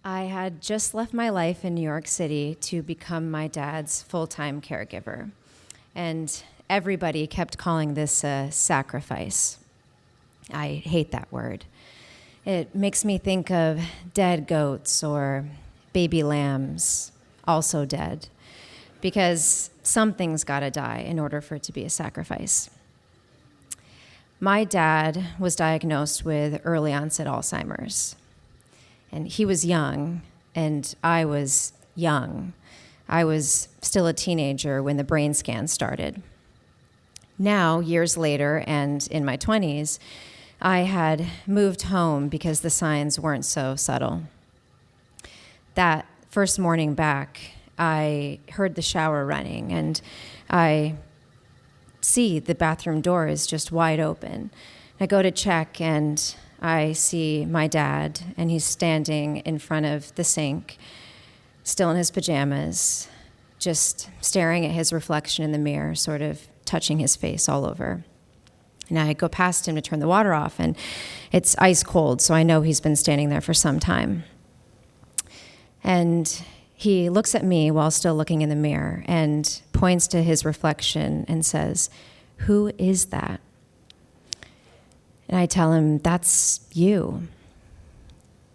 I had just left my life in New York City to become my dad's full-time caregiver. And everybody kept calling this a sacrifice. I hate that word. It makes me think of dead goats or baby lambs, also dead, because something's got to die in order for it to be a sacrifice. My dad was diagnosed with early onset Alzheimer's. And he was young, and I was young. I was still a teenager when the brain scan started. Now, years later, and in my 20s, I had moved home because the signs weren't so subtle. That first morning back, I heard the shower running, and I see the bathroom door is just wide open. I go to check, and I see my dad, and he's standing in front of the sink, still in his pajamas, just staring at his reflection in the mirror, sort of touching his face all over. And I go past him to turn the water off, and it's ice cold, so I know he's been standing there for some time. And he looks at me while still looking in the mirror and points to his reflection and says, "Who is that?" And I tell him, "That's you."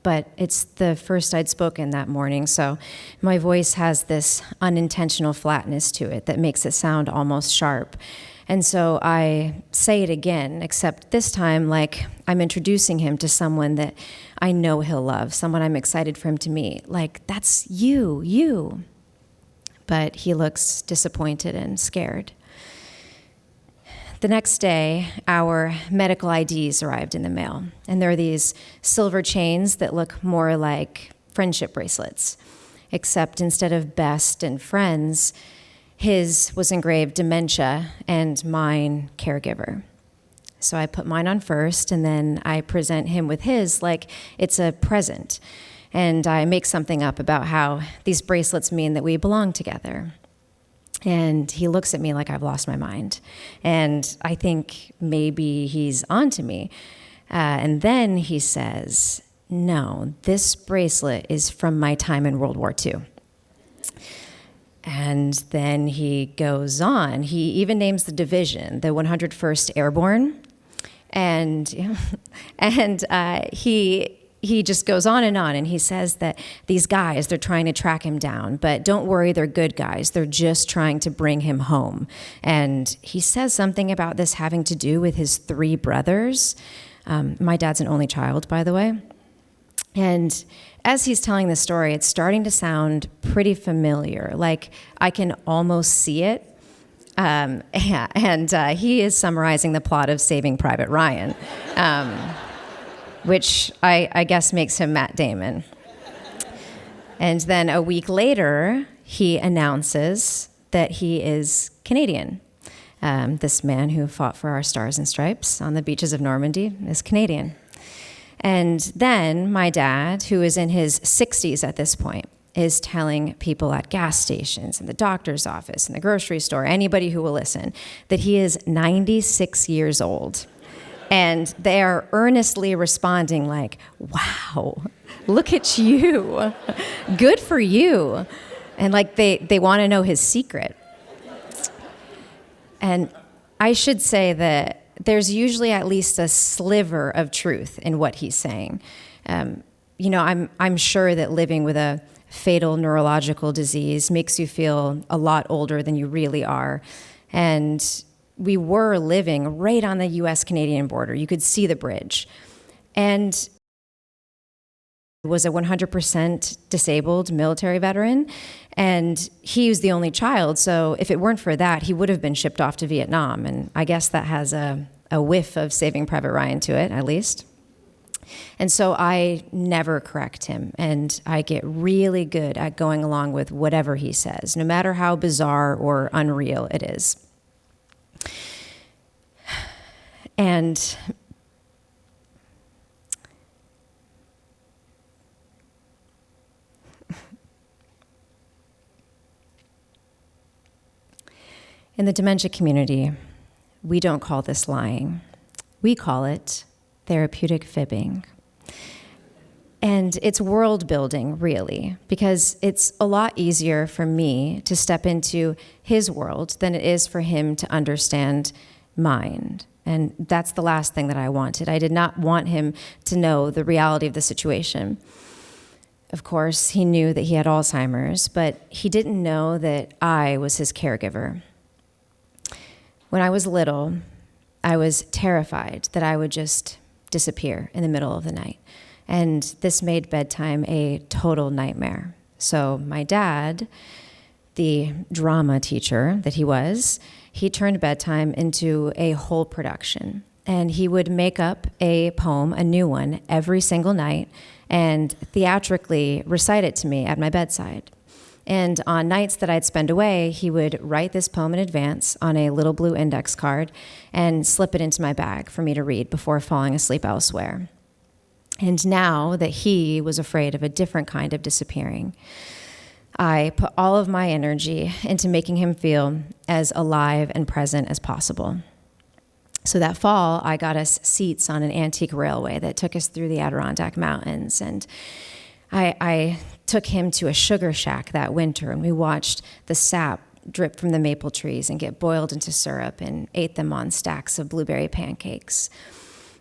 But it's the first I'd spoken that morning, so my voice has this unintentional flatness to it that makes it sound almost sharp. And so I say it again, except this time like I'm introducing him to someone that I know he'll love, someone I'm excited for him to meet. Like, "That's you." But he looks disappointed and scared. The next day, our medical IDs arrived in the mail, and there are these silver chains that look more like friendship bracelets, except instead of best and friends, his was engraved dementia and mine caregiver. So I put mine on first, and then I present him with his like it's a present, and I make something up about how these bracelets mean that we belong together. And he looks at me like I've lost my mind. And I think maybe he's onto me. And then he says, "No, this bracelet is from my time in World War II. And then he goes on. He even names the division, the 101st Airborne. And he just goes on, and he says that these guys, they're trying to track him down, but don't worry, they're good guys. They're just trying to bring him home. And he says something about this having to do with his 3 brothers. My dad's an only child, by the way. And as he's telling the story, it's starting to sound pretty familiar. Like I can almost see it. He is summarizing the plot of Saving Private Ryan. Which I guess makes him Matt Damon. And then a week later, he announces that he is Canadian. This man who fought for our Stars and Stripes on the beaches of Normandy is Canadian. And then my dad, who is in his 60s at this point, is telling people at gas stations, in the doctor's office, in the grocery store, anybody who will listen, that he is 96 years old. And they are earnestly responding like, "Wow, look at you. Good for you." And like they want to know his secret. And I should say that there's usually at least a sliver of truth in what he's saying. I'm sure that living with a fatal neurological disease makes you feel a lot older than you really are. And we were living right on the U.S.-Canadian border. You could see the bridge. And was a 100% disabled military veteran, and he was the only child, so if it weren't for that, he would have been shipped off to Vietnam, and I guess that has a whiff of Saving Private Ryan to it, at least. And so I never correct him, and I get really good at going along with whatever he says, no matter how bizarre or unreal it is. And in the dementia community, we don't call this lying. We call it therapeutic fibbing. And it's world building, really, because it's a lot easier for me to step into his world than it is for him to understand mine. And that's the last thing that I wanted. I did not want him to know the reality of the situation. Of course, he knew that he had Alzheimer's, but he didn't know that I was his caregiver. When I was little, I was terrified that I would just disappear in the middle of the night. And this made bedtime a total nightmare. So my dad, the drama teacher that he was, he turned bedtime into a whole production. And he would make up a poem, a new one, every single night, and theatrically recite it to me at my bedside. And on nights that I'd spend away, he would write this poem in advance on a little blue index card and slip it into my bag for me to read before falling asleep elsewhere. And now that he was afraid of a different kind of disappearing, I put all of my energy into making him feel as alive and present as possible. So that fall, I got us seats on an antique railway that took us through the Adirondack Mountains. And I took him to a sugar shack that winter, and we watched the sap drip from the maple trees and get boiled into syrup and ate them on stacks of blueberry pancakes.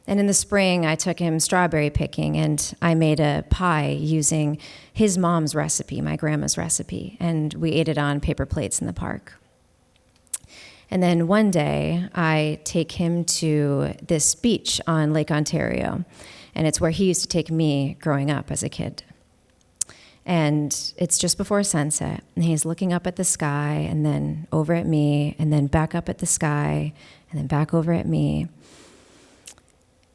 And in the spring, I took him strawberry picking, and I made a pie using his mom's recipe, my grandma's recipe, and we ate it on paper plates in the park. And then one day, I take him to this beach on Lake Ontario, and it's where he used to take me growing up as a kid. And it's just before sunset, and he's looking up at the sky, and then over at me, and then back up at the sky, and then back over at me.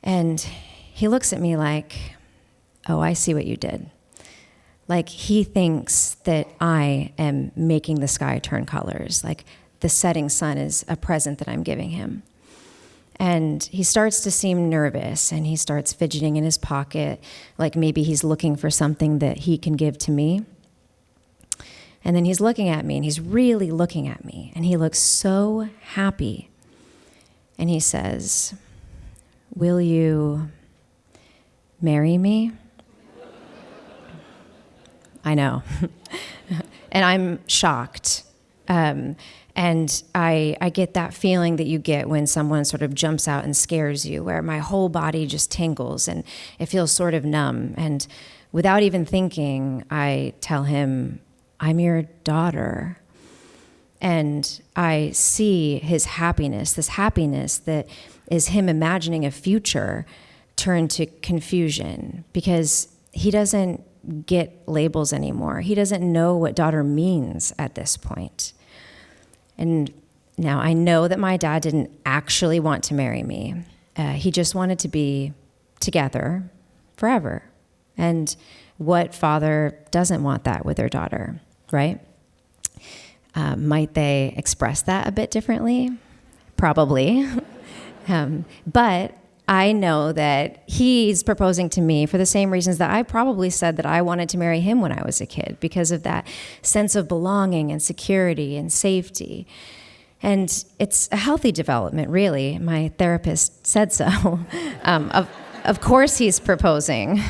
And he looks at me like, oh, I see what you did. Like he thinks that I am making the sky turn colors, like the setting sun is a present that I'm giving him. And he starts to seem nervous, and he starts fidgeting in his pocket, like maybe he's looking for something that he can give to me. And then he's looking at me, and he's really looking at me, and he looks so happy. And he says, "Will you marry me?" I know. And I'm shocked. And I get that feeling that you get when someone sort of jumps out and scares you, where my whole body just tingles and it feels sort of numb. And without even thinking, I tell him, "I'm your daughter." And I see his happiness, this happiness that is him imagining a future, turn to confusion because he doesn't get labels anymore. He doesn't know what daughter means at this point. And now I know that my dad didn't actually want to marry me. He just wanted to be together forever. And what father doesn't want that with their daughter, right? Might they express that a bit differently? Probably. But I know that he's proposing to me for the same reasons that I probably said that I wanted to marry him when I was a kid, because of that sense of belonging and security and safety. And it's a healthy development, really. My therapist said so. Of course he's proposing.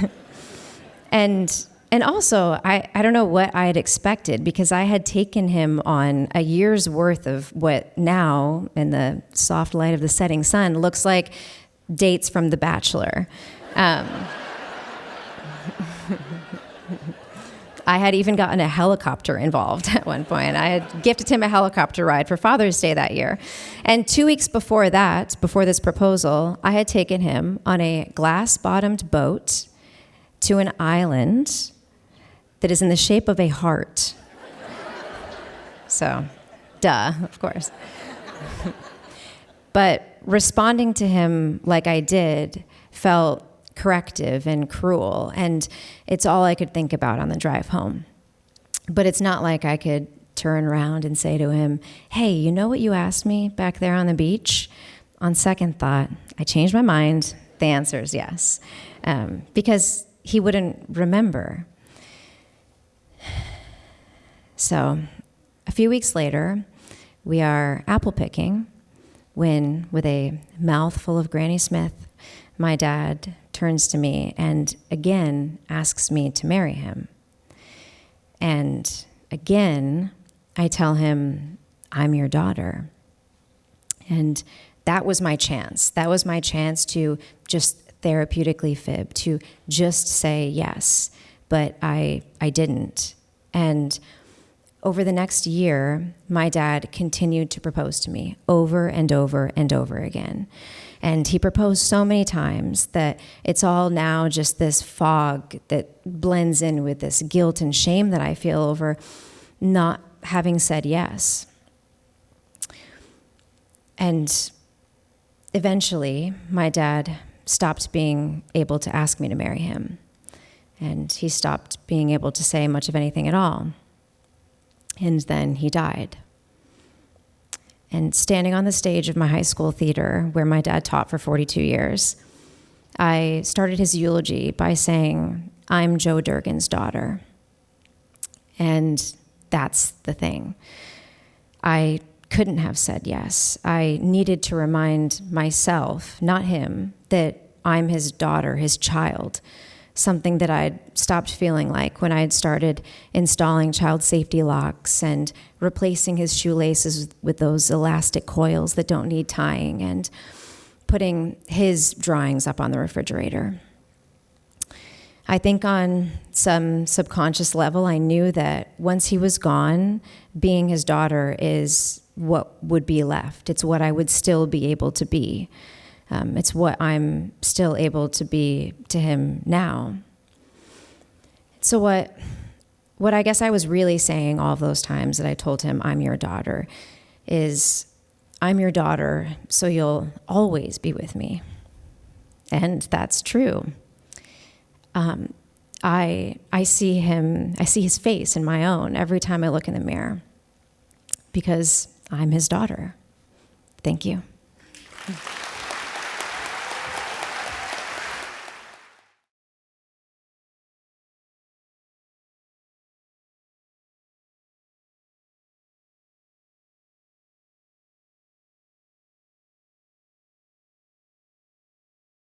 And also, I don't know what I had expected, because I had taken him on a year's worth of what now, in the soft light of the setting sun, looks like dates from The Bachelor. I had even gotten a helicopter involved at one point. I had gifted him a helicopter ride for Father's Day that year. And 2 weeks before that, before this proposal, I had taken him on a glass-bottomed boat to an island that is in the shape of a heart. So, duh, of course. But responding to him like I did felt corrective and cruel, and it's all I could think about on the drive home. But it's not like I could turn around and say to him, "Hey, you know what you asked me back there on the beach?" On second thought, I changed my mind. The answer is yes, because he wouldn't remember. So a few weeks later, we are apple picking when, with a mouthful of Granny Smith, my dad turns to me and again asks me to marry him. And again, I tell him, I'm your daughter. And that was my chance. That was my chance to just therapeutically fib, to just say yes. But I didn't. And over the next year, my dad continued to propose to me over and over and over again. And he proposed so many times that it's all now just this fog that blends in with this guilt and shame that I feel over not having said yes. And eventually, my dad stopped being able to ask me to marry him. And he stopped being able to say much of anything at all. And then he died. And standing on the stage of my high school theater, where my dad taught for 42 years, I started his eulogy by saying, I'm Joe Durgin's daughter. And that's the thing. I couldn't have said yes. I needed to remind myself, not him, that I'm his daughter, his child, something that I'd stopped feeling like when I had started installing child safety locks and replacing his shoelaces with those elastic coils that don't need tying and putting his drawings up on the refrigerator. I think on some subconscious level, I knew that once he was gone, being his daughter is what would be left. It's what I would still be able to be. It's what I'm still able to be to him now. So what I guess I was really saying all of those times that I told him, I'm your daughter, is I'm your daughter, so you'll always be with me. And that's true. I see his face in my own every time I look in the mirror because I'm his daughter. Thank you.